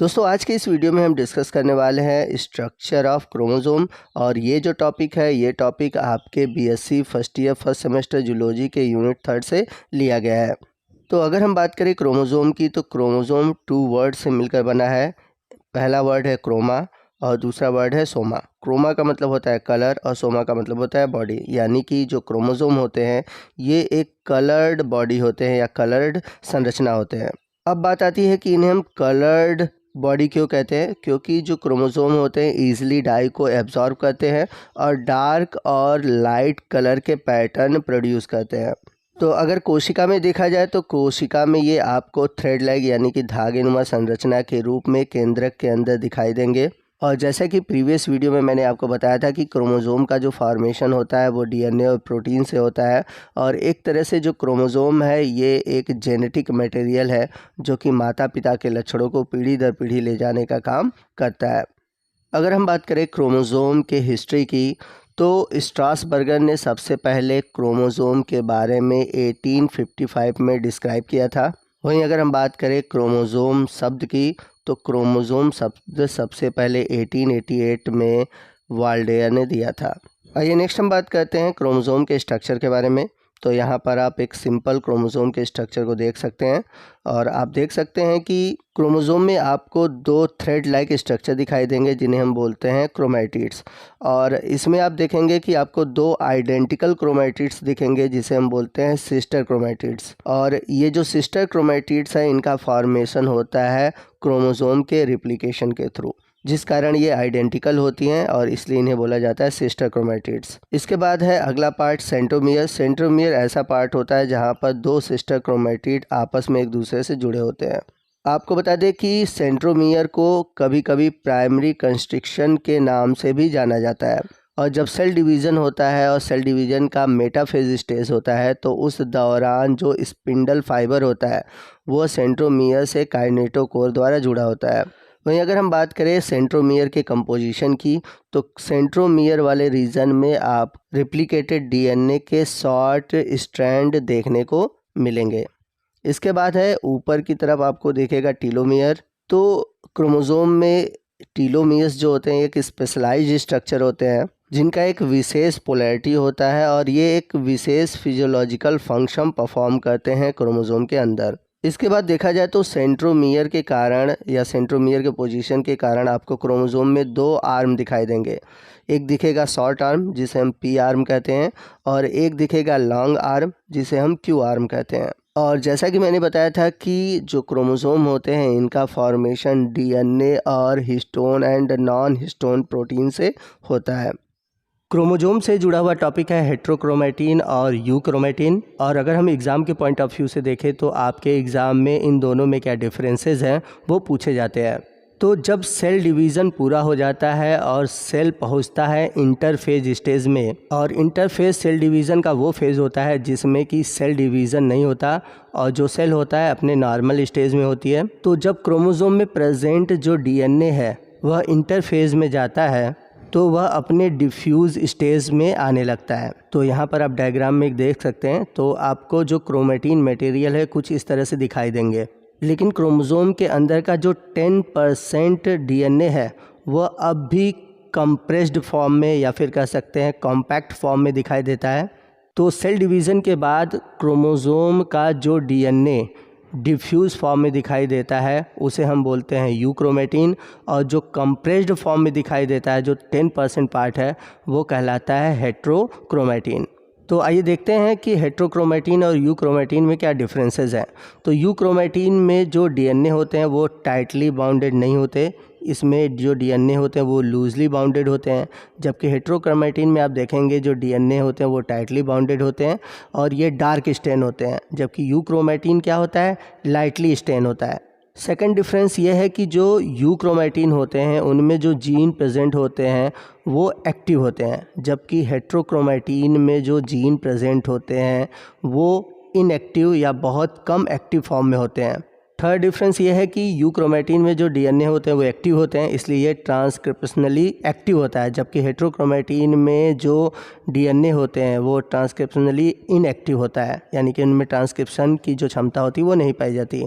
दोस्तों आज के इस वीडियो में हम डिस्कस करने वाले हैं स्ट्रक्चर ऑफ क्रोमोसोम। और ये जो टॉपिक है ये टॉपिक आपके BSc first year first semester zoology के यूनिट 3 से लिया गया है। तो अगर हम बात करें क्रोमोसोम की तो क्रोमोसोम 2 वर्ड से मिलकर बना है। पहला वर्ड है क्रोमा और दूसरा वर्ड है सोमा। क्रोमा का मतलब होता है कलर और सोमा का मतलब होता है बॉडी, यानी कि जो क्रोमोसोम होते हैं ये एक कलर्ड बॉडी होते हैं या कलर्ड संरचना होते हैं। अब बात आती है कि इन्हें हम कलर्ड बॉडी क्यों कहते हैं, क्योंकि जो क्रोमोसोम होते हैं ईजिली डाई को एब्जॉर्ब करते हैं और डार्क और लाइट कलर के पैटर्न प्रोड्यूस करते हैं। तो अगर कोशिका में देखा जाए तो कोशिका में ये आपको थ्रेड लाइक यानी कि धागेनुमा संरचना के रूप में केंद्रक के अंदर दिखाई देंगे। और जैसा कि प्रीवियस वीडियो में मैंने आपको बताया था कि क्रोमोसोम का जो फॉर्मेशन होता है वो डीएनए और प्रोटीन से होता है। और एक तरह से जो क्रोमोसोम है ये एक जेनेटिक मटेरियल है जो कि माता पिता के लक्षणों को पीढ़ी दर पीढ़ी ले जाने का काम करता है। अगर हम बात करें क्रोमोसोम के हिस्ट्री की तो स्ट्रासबर्गर ने सबसे पहले क्रोमोसोम के बारे में 1855 में डिस्क्राइब किया था। वहीं अगर हम बात करें क्रोमोसोम शब्द की तो क्रोमोसोम शब्द सबसे पहले 1888 में वाल्डेयर ने दिया था। आइए नेक्स्ट हम बात करते हैं क्रोमोसोम के स्ट्रक्चर के बारे में। तो यहाँ पर आप एक सिंपल क्रोमोसोम के स्ट्रक्चर को देख सकते हैं और आप देख सकते हैं कि क्रोमोसोम में आपको 2 थ्रेड लाइक स्ट्रक्चर दिखाई देंगे जिन्हें हम बोलते हैं क्रोमैटिड्स। और इसमें आप देखेंगे कि आपको 2 आइडेंटिकल क्रोमैटिड्स दिखेंगे जिसे हम बोलते हैं सिस्टर क्रोमैटिड्स। और ये जो सिस्टर क्रोमैटिड्स हैं इनका फॉर्मेशन होता है क्रोमोसोम के रिप्लिकेशन के थ्रू, जिस कारण ये आइडेंटिकल होती हैं और इसलिए इन्हें बोला जाता है सिस्टर क्रोमैटिड्स। इसके बाद है अगला पार्ट सेंट्रोमियर। सेंट्रोमियर ऐसा पार्ट होता है जहाँ पर 2 सिस्टर क्रोमैटिड आपस में एक दूसरे से जुड़े होते हैं। आपको बता दें कि सेंट्रोमियर को कभी कभी प्राइमरी कंस्ट्रिक्शन के नाम से भी जाना जाता है। और जब सेल डिवीज़न होता है और सेल डिवीज़न का मेटाफेज स्टेज होता है तो उस दौरान जो स्पिंडल फाइबर होता है वो सेंट्रोमियर से काइनेटोकोर द्वारा जुड़ा होता है। वहीं अगर हम बात करें सेंट्रोमियर के कंपोजिशन की तो सेंट्रोमियर वाले रीजन में आप रिप्लिकेटेड डीएनए के शॉर्ट स्ट्रैंड देखने को मिलेंगे। इसके बाद है ऊपर की तरफ आपको देखेगा टीलोमियर। तो क्रोमोसोम में टीलोमियर्स जो होते हैं एक स्पेशलाइज्ड स्ट्रक्चर होते हैं जिनका एक विशेष पोलैरिटी होता है और ये एक विशेष फिजियोलॉजिकल फंक्शन परफॉर्म करते हैं क्रोमोसोम के अंदर। इसके बाद देखा जाए तो सेंट्रोमियर के कारण या सेंट्रोमियर के पोजीशन के कारण आपको क्रोमोसोम में 2 आर्म दिखाई देंगे। एक दिखेगा शॉर्ट आर्म जिसे हम पी आर्म कहते हैं और एक दिखेगा लॉन्ग आर्म जिसे हम क्यू आर्म कहते हैं। और जैसा कि मैंने बताया था कि जो क्रोमोसोम होते हैं इनका फॉर्मेशन डीएनए और histone and non histone protein से होता है। क्रोमोसोम से जुड़ा हुआ टॉपिक है हेट्रोक्रोमेटिन और यूक्रोमेटिन। और अगर हम एग्ज़ाम के पॉइंट ऑफ व्यू से देखें तो आपके एग्ज़ाम में इन दोनों में क्या डिफरेंसेस हैं वो पूछे जाते हैं। तो जब सेल डिवीज़न पूरा हो जाता है और सेल पहुंचता है इंटरफेज स्टेज में, और इंटरफेज सेल डिवीज़न का वो फेज़ होता है जिसमें कि सेल डिवीज़न नहीं होता और जो सेल होता है अपने नॉर्मल स्टेज में होती है। तो जब क्रोमोसोम में प्रेजेंट जो डीएनए है वह इंटरफेज में जाता है तो वह अपने डिफ्यूज़ स्टेज में आने लगता है। तो यहाँ पर आप डायग्राम में देख सकते हैं तो आपको जो क्रोमेटिन मटेरियल है कुछ इस तरह से दिखाई देंगे। लेकिन क्रोमोसोम के अंदर का जो 10% डीएनए है वह अब भी कंप्रेस्ड फॉर्म में या फिर कह सकते हैं कॉम्पैक्ट फॉर्म में दिखाई देता है। तो सेल डिवीज़न के बाद क्रोमोसोम का जो डीएनए डिफ्यूज़ फॉर्म में दिखाई देता है उसे हम बोलते हैं यूक्रोमेटिन, और जो कंप्रेस्ड फॉर्म में दिखाई देता है जो 10% पार्ट है वो कहलाता है हेट्रोक्रोमेटिन। तो आइए देखते हैं कि हेट्रोक्रोमेटिन और यूक्रोमेटिन में क्या डिफरेंसेस हैं। तो यूक्रोमेटिन में जो डीएनए होते हैं वो टाइटली बाउंडेड नहीं होते, इसमें जो डीएनए होते हैं वो लूजली बाउंडेड होते हैं। जबकि हेट्रोक्रोमेटिन में आप देखेंगे जो डीएनए होते हैं वो टाइटली बाउंडेड होते हैं और ये डार्क स्टेन होते हैं। जबकि यूक्रोमेटिन क्या होता है, लाइटली स्टेन होता है। सेकंड डिफरेंस ये है कि जो यूक्रोमेटिन होते हैं उनमें जो जीन प्रेजेंट होते हैं वो एक्टिव होते हैं, जबकि हेट्रोक्रोमेटिन में जो जीन प्रेजेंट होते हैं वो इनएक्टिव या बहुत कम एक्टिव फॉर्म में होते हैं। थर्ड डिफरेंस ये है कि यूक्रोमेटिन में जो डीएनए होते हैं वो एक्टिव होते हैं, इसलिए ये ट्रांसक्रिप्शनली एक्टिव होता है, जबकि हेट्रोक्रोमेटिन में जो डीएनए होते हैं वो ट्रांसक्रिप्शनली इनएक्टिव होता है, यानी कि उनमें ट्रांसक्रिप्शन की जो क्षमता होती है वो नहीं पाई जाती।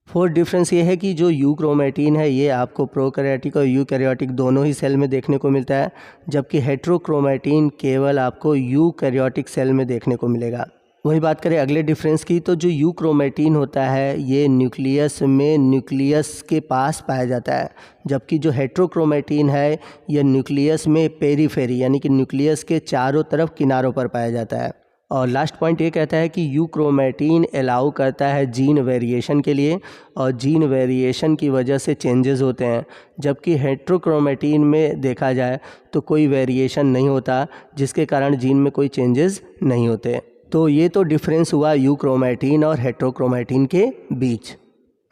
फोर्थ डिफरेंस ये है कि जो यूक्रोमेटिन है ये आपको प्रोकैरियोटिक और यूकैरियोटिक दोनों ही सेल में देखने को मिलता है, जबकि हेट्रोक्रोमेटिन केवल आपको यूकैरियोटिक सेल में देखने को मिलेगा। वही बात करें अगले डिफरेंस की, तो जो यूक्रोमेटिन होता है ये न्यूक्लियस में न्यूक्लियस के पास पाया जाता है, जबकि जो हेट्रोक्रोमेटिन है ये न्यूक्लियस में पेरीफेरी यानी कि न्यूक्लियस के चारों तरफ किनारों पर पाया जाता है। और लास्ट पॉइंट ये कहता है कि यूक्रोमेटिन अलाउ करता है जीन वेरिएशन के लिए, और जीन वेरिएशन की वजह से चेंजेस होते हैं, जबकि हेट्रोक्रोमेटिन में देखा जाए तो कोई वेरिएशन नहीं होता, जिसके कारण जीन में कोई चेंजेस नहीं होते। तो ये तो डिफरेंस हुआ यूक्रोमेटिन और हेट्रोक्रोमेटिन के बीच।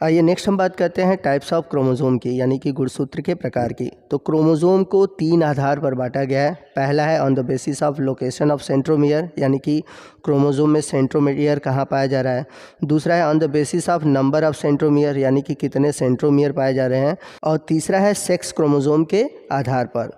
आइए नेक्स्ट हम बात करते हैं टाइप्स ऑफ क्रोमोसोम की, यानी कि गुणसूत्र के प्रकार की। तो क्रोमोसोम को 3 आधार पर बांटा गया है। पहला है on the basis of location of centromere, यानी कि क्रोमोसोम में सेंट्रोमियर कहाँ पाया जा रहा है। दूसरा है on the basis of number of centromere, यानी कि कितने सेंट्रोमियर पाए जा रहे हैं। और तीसरा है सेक्स क्रोमोसोम के आधार पर।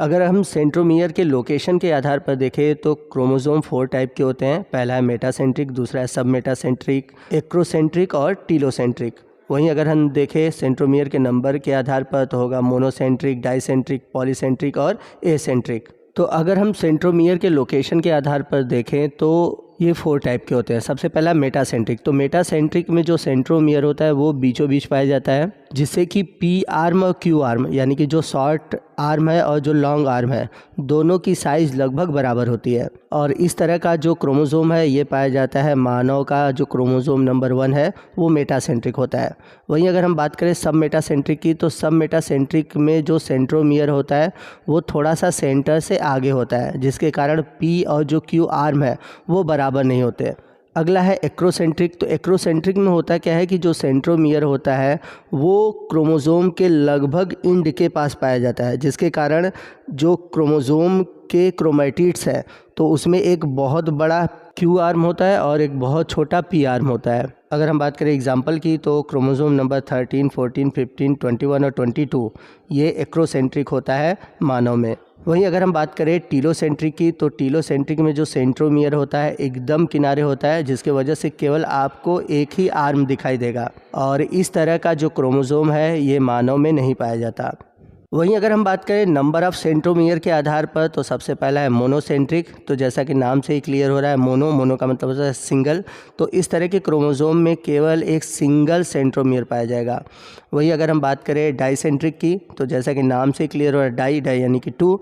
अगर हम सेंट्रोमियर के लोकेशन के आधार पर देखें तो क्रोमोसोम 4 टाइप के होते हैं। पहला है मेटासेंट्रिक, दूसरा है सब मेटासेंट्रिक, एक्रोसेंट्रिक और टीलोसेंट्रिक। वहीं अगर हम देखें सेंट्रोमियर के नंबर के आधार पर तो होगा मोनोसेंट्रिक, डाइसेंट्रिक, पॉलीसेंट्रिक और एसेंट्रिक। तो अगर हम सेंट्रोमियर के लोकेशन के आधार पर देखें तो ये 4 टाइप के होते हैं। सबसे पहला मेटासेंट्रिक। तो मेटासेंट्रिक में जो सेंट्रोमियर होता है वो बीचों बीच पाया जाता है, जिससे कि पी आर्म और क्यू आर्म, यानी कि जो शॉर्ट आर्म है और जो लॉन्ग आर्म है, दोनों की साइज़ लगभग बराबर होती है। और इस तरह का जो क्रोमोसोम है ये पाया जाता है मानव का जो क्रोमोसोम नंबर 1 है वो मेटासेंट्रिक होता है। वहीं अगर हम बात करें सब मेटासेंट्रिक की, तो सब मेटासेंट्रिक में जो सेंट्रोमियर होता है वो थोड़ा सा सेंटर से आगे होता है, जिसके कारण पी और जो क्यू आर्म है वो बराबर नहीं होते। अगला है एक्रोसेंट्रिक। तो एक्रोसेंट्रिक में होता क्या है कि जो सेंट्रोमियर होता है वो क्रोमोसोम के लगभग इंड के पास पाया जाता है, जिसके कारण जो क्रोमोसोम के क्रोमैटिड्स है तो उसमें एक बहुत बड़ा क्यू आर्म होता है और एक बहुत छोटा पी आर्म होता है। अगर हम बात करें एग्जाम्पल की तो क्रोमोसोम नंबर 13, 14, 15, 21 और 22 ये एक्रोसेंट्रिक होता है मानव में। वहीं अगर हम बात करें टीलोसेंट्रिक की, तो टीलोसेंट्रिक में जो सेंट्रोमियर होता है एकदम किनारे होता है, जिसके वजह से केवल आपको एक ही आर्म दिखाई देगा, और इस तरह का जो क्रोमोसोम है ये मानव में नहीं पाया जाता। वहीं अगर हम बात करें नंबर ऑफ सेंट्रोमियर के आधार पर, तो सबसे पहला है मोनोसेंट्रिक। तो जैसा कि नाम से ही क्लियर हो रहा है, मोनो का मतलब होता है सिंगल। तो इस तरह के क्रोमोसोम में केवल एक सिंगल सेंट्रोमियर पाया जाएगा। वहीं अगर हम बात करें डाइसेंट्रिक की, तो जैसा कि नाम से क्लियर हो रहा है डाई यानी कि 2,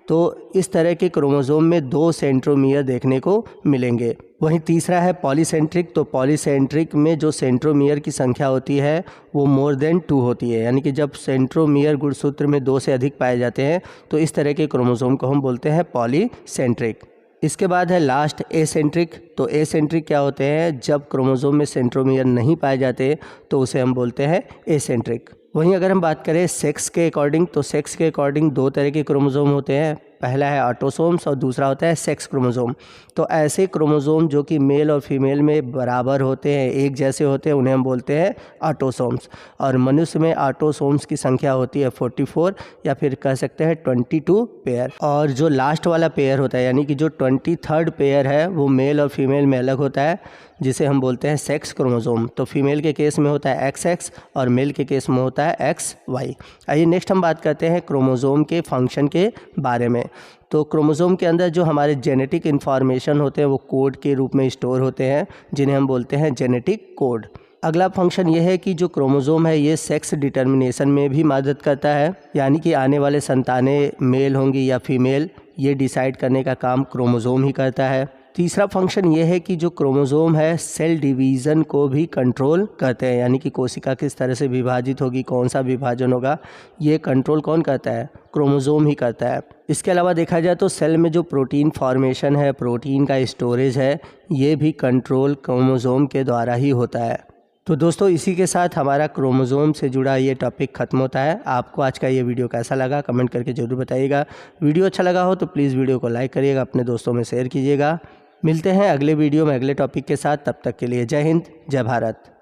तो इस तरह के क्रोमोसोम में 2 सेंट्रोमियर देखने को मिलेंगे। वहीं तीसरा है पॉलीसेंट्रिक। तो पॉलीसेंट्रिक में जो सेंट्रोमियर की संख्या होती है वो मोर देन 2 होती है, यानी कि जब सेंट्रोमियर गुणसूत्र में 2 से अधिक पाए जाते हैं तो इस तरह के क्रोमोसोम को हम बोलते हैं पॉलीसेंट्रिक। इसके बाद है लास्ट एसेंट्रिक। तो एसेंट्रिक क्या होते हैं, जब क्रोमोसोम में सेंट्रोमियर नहीं पाए जाते तो उसे हम बोलते हैं एसेंट्रिक। वहीं अगर हम बात करें सेक्स के अकॉर्डिंग, तो सेक्स के अकॉर्डिंग 2 तरह के क्रोमोसोम होते हैं। पहला है ऑटोसोम्स और दूसरा होता है सेक्स क्रोमोसोम। तो ऐसे क्रोमोसोम जो कि मेल और फीमेल में बराबर होते हैं, एक जैसे होते हैं, उन्हें हम बोलते हैं ऑटोसोम्स। और मनुष्य में ऑटोसोम्स की संख्या होती है 44 या फिर कह सकते हैं 22 पेयर। और जो लास्ट वाला पेयर होता है यानी कि जो 23rd पेयर है वो मेल और फीमेल में अलग होता है, जिसे हम बोलते हैं सेक्स क्रोमोसोम। तो फीमेल के केस में होता है XX और मेल के केस में होता है XY। आइए नेक्स्ट हम बात करते हैं क्रोमोसोम के फंक्शन के बारे में। तो क्रोमोसोम के अंदर जो हमारे जेनेटिक इन्फॉर्मेशन होते हैं वो कोड के रूप में स्टोर होते हैं, जिन्हें हम बोलते हैं जेनेटिक कोड। अगला फंक्शन ये है कि जो क्रोमोसोम है ये सेक्स डिटर्मिनेशन में भी मदद करता है, यानी कि आने वाले संतानें मेल होंगी या फीमेल, ये डिसाइड करने का काम क्रोमोसोम ही करता है। तीसरा फंक्शन ये है कि जो क्रोमोसोम है सेल डिवीज़न को भी कंट्रोल करते हैं, यानी कि कोशिका किस तरह से विभाजित होगी, कौन सा विभाजन होगा, ये कंट्रोल कौन करता है, क्रोमोसोम ही करता है। इसके अलावा देखा जाए तो सेल में जो प्रोटीन फॉर्मेशन है, प्रोटीन का स्टोरेज है, ये भी कंट्रोल क्रोमोसोम के द्वारा ही होता है। तो दोस्तों इसी के साथ हमारा क्रोमोसोम से जुड़ा ये टॉपिक ख़त्म होता है। आपको आज का ये वीडियो कैसा लगा कमेंट करके ज़रूर बताइएगा। वीडियो अच्छा लगा हो तो प्लीज़ वीडियो को लाइक करिएगा, अपने दोस्तों में शेयर कीजिएगा। मिलते हैं अगले वीडियो में अगले टॉपिक के साथ, तब तक के लिए जय हिंद, जय भारत।